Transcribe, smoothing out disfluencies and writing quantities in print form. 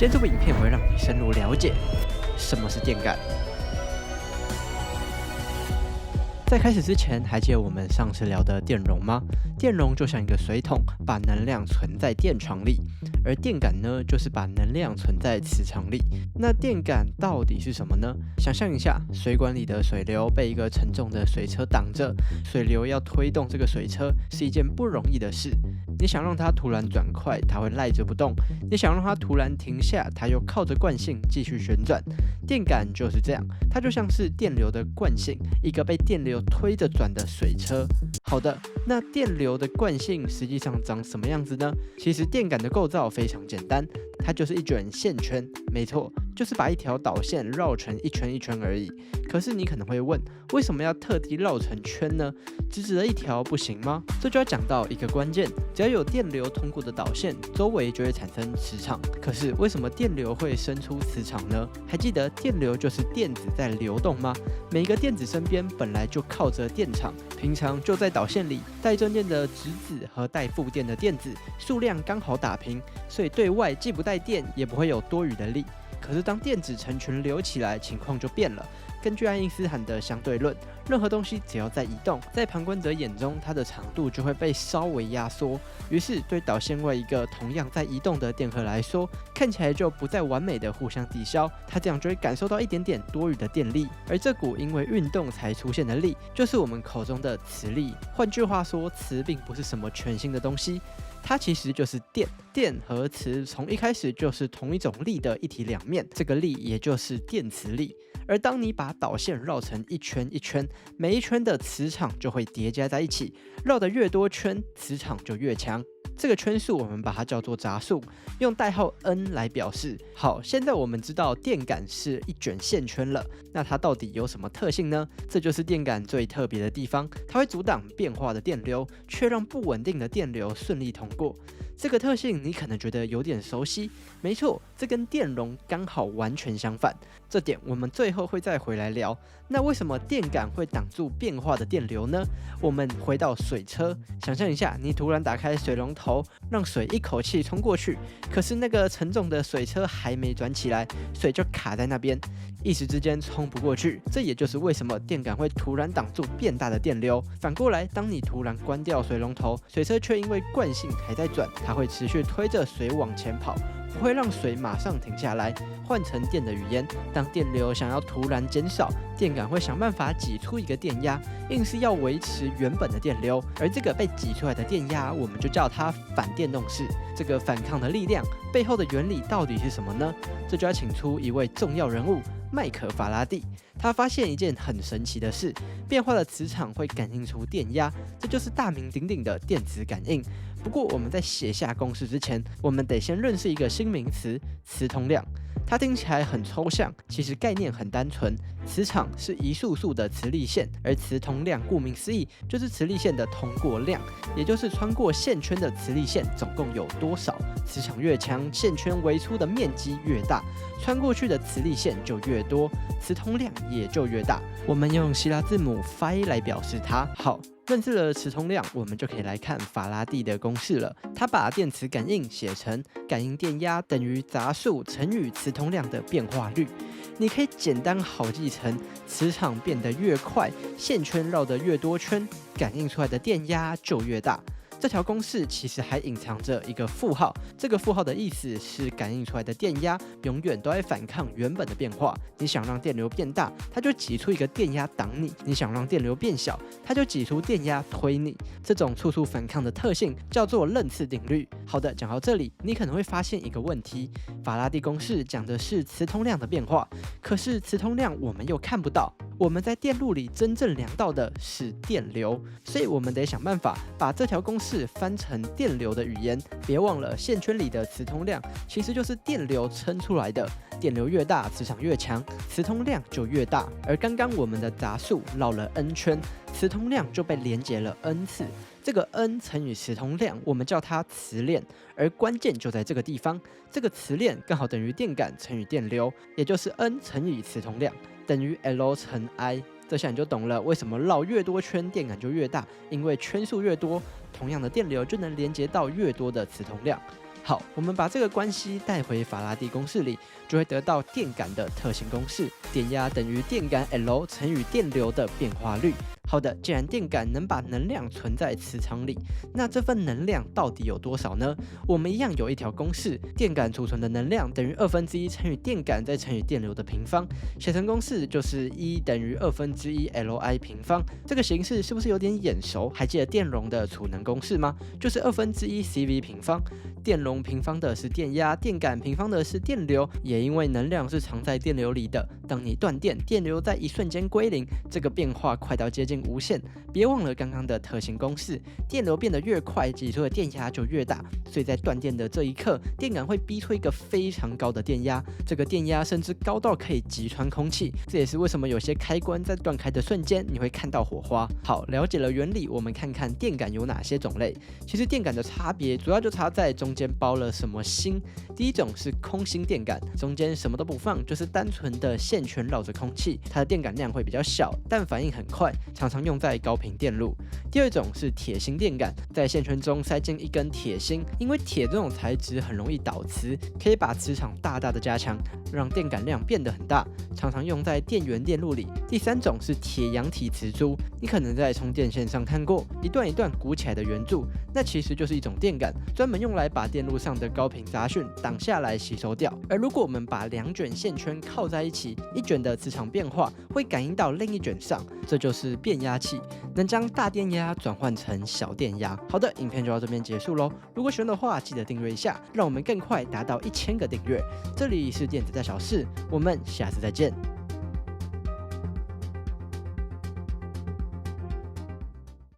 今天这部影片会让你深入了解什么是电感。在开始之前，还记得我们上次聊的电容吗？电容就像一个水桶，把能量存在电场里，而电感呢，就是把能量存在磁场里。那电感到底是什么呢？想象一下，水管里的水流被一个沉重的水车挡着，水流要推动这个水车是一件不容易的事。你想让它突然转快，它会赖着不动；你想让它突然停下，它又靠着惯性继续旋转。电感就是这样，它就像是电流的惯性，一个被电流推着转的水车。好的，那电流的惯性实际上长什么样子呢？其实电感的构造非常简单，它就是一卷线圈，没错，就是把一条导线绕成一圈一圈而已。可是你可能会问，为什么要特地绕成圈呢？直直的一条不行吗？这就要讲到一个关键，只要有电流通过的导线，周围就会产生磁场。可是为什么电流会生出磁场呢？还记得电流就是电子在流动吗？每一个电子身边本来就靠着电场，平常就在导线里，带正电的质子和带负电的电子数量刚好打平，所以对外既不带电，也不会有多余的力。可是当电子成群流起来，情况就变了。根据爱因斯坦的相对论，任何东西只要在移动，在旁观者眼中，它的长度就会被稍微压缩。于是，对导线外一个同样在移动的电荷来说，看起来就不再完美的互相抵消，它这样就会感受到一点点多余的电力。而这股因为运动才出现的力，就是我们口中的磁力。换句话说，磁并不是什么全新的东西。它其实就是电，电和磁从一开始就是同一种力的一体两面，这个力也就是电磁力。而当你把导线绕成一圈一圈，每一圈的磁场就会叠加在一起，绕得越多圈，磁场就越强。这个圈数我们把它叫做杂数，用代号 n 来表示。好，现在我们知道电感是一卷线圈了，那它到底有什么特性呢？这就是电感最特别的地方，它会阻挡变化的电流，却让不稳定的电流顺利通过。这个特性你可能觉得有点熟悉，没错，这跟电容刚好完全相反。这点我们最后会再回来聊。那为什么电感会挡住变化的电流呢？我们回到水车，想象一下，你突然打开水龙头，让水一口气冲过去，可是那个沉重的水车还没转起来，水就卡在那边，一时之间冲不过去。这也就是为什么电感会突然挡住变大的电流。反过来，当你突然关掉水龙头，水车却因为惯性还在转，它会持续推着水往前跑，不会让水马上停下来。换成电的语言，当电流想要突然减少，电感会想办法挤出一个电压，硬是要维持原本的电流。而这个被挤出来的电压，我们就叫它反电动势。这个反抗的力量背后的原理到底是什么呢？这就要请出一位重要人物——麦克法拉第。他发现一件很神奇的事：变化的磁场会感应出电压，这就是大名鼎鼎的电子感应。不过我们在写下公式之前，我们得先认识一个新名词——磁通量。它听起来很抽象，其实概念很单纯。磁场是一束束的磁力线，而磁通量顾名思义就是磁力线的通过量，也就是穿过线圈的磁力线总共有多少。磁场越强，线圈围出的面积越大，穿过去的磁力线就越多，磁通量也就越大。我们用希腊字母 phi 来表示它。好，认识了磁通量，我们就可以来看法拉第的公式了。他把电磁感应写成感应电压等于杂数乘以磁通量的变化率。你可以简单好记成磁场变得越快，线圈绕得越多圈，感应出来的电压就越大。这条公式其实还隐藏着一个负号，这个负号的意思是感应出来的电压永远都在反抗原本的变化。你想让电流变大，它就挤出一个电压挡你；你想让电流变小，它就挤出电压推你。这种处处反抗的特性叫做楞次定律。好的，讲到这里，你可能会发现一个问题：法拉第公式讲的是磁通量的变化，可是磁通量我们又看不到。我们在电路里真正量到的是电流，所以我们得想办法把这条公式翻成电流的语言。别忘了，线圈里的磁通量其实就是电流撑出来的，电流越大，磁场越强，磁通量就越大。而刚刚我们的杂数绕了 n 圈，磁通量就被连接了 n 次。这个 n 乘以磁通量，我们叫它磁链。而关键就在这个地方，这个磁链刚好等于电感乘以电流，也就是 n 乘以磁通量等于 L 乘 I。这下你就懂了，为什么绕越多圈电感就越大，因为圈数越多，同样的电流就能连接到越多的磁通量。好，我们把这个关系带回法拉第公式里，就会得到电感的特性公式：电压等于电感 L 乘以电流的变化率。好的，既然电感能把能量存在磁场里，那这份能量到底有多少呢？我们一样有一条公式，电感储存的能量等于1/2乘以电感再乘以电流的平方，写成公式就是E等于1/2 Li 平方。这个形式是不是有点眼熟？还记得电容的储能公式吗？就是1/2 CV 平方。电容平方的是电压，电感平方的是电流，也因为能量是藏在电流里的，当你断电，电流在一瞬间归零，这个变化快到接近无限。别忘了刚刚的特性公式，电流变得越快，挤出的电压就越大，所以在断电的这一刻，电感会逼出一个非常高的电压，这个电压甚至高到可以击穿空气，这也是为什么有些开关在断开的瞬间你会看到火花。好，了解了原理，我们看看电感有哪些种类。其实电感的差别主要就差在中间包了什么芯。第一种是空芯电感，中间什么都不放，就是单纯的线圈绕着空气，它的电感量会比较小，但反应很快，常常用在高频电路。第二种是铁芯电感，在线圈中塞进一根铁芯，因为铁这种材质很容易导磁，可以把磁场大大的加强，让电感量变得很大，常常用在电源电路里。第三种是铁阳体磁珠，你可能在充电线上看过一段一段鼓起来的圆柱，那其实就是一种电感，专门用来把电路上的高频杂讯挡下来吸收掉。而如果我们把2卷线圈靠在一起，一卷的磁场变化会感应到另一卷上，这就是变压器，能将大电压转换成小电压。好的，影片就到这边结束咯。如果喜欢的话，记得订阅一下，让我们更快达到1000个订阅。这里是电子大小事，我们下次再见。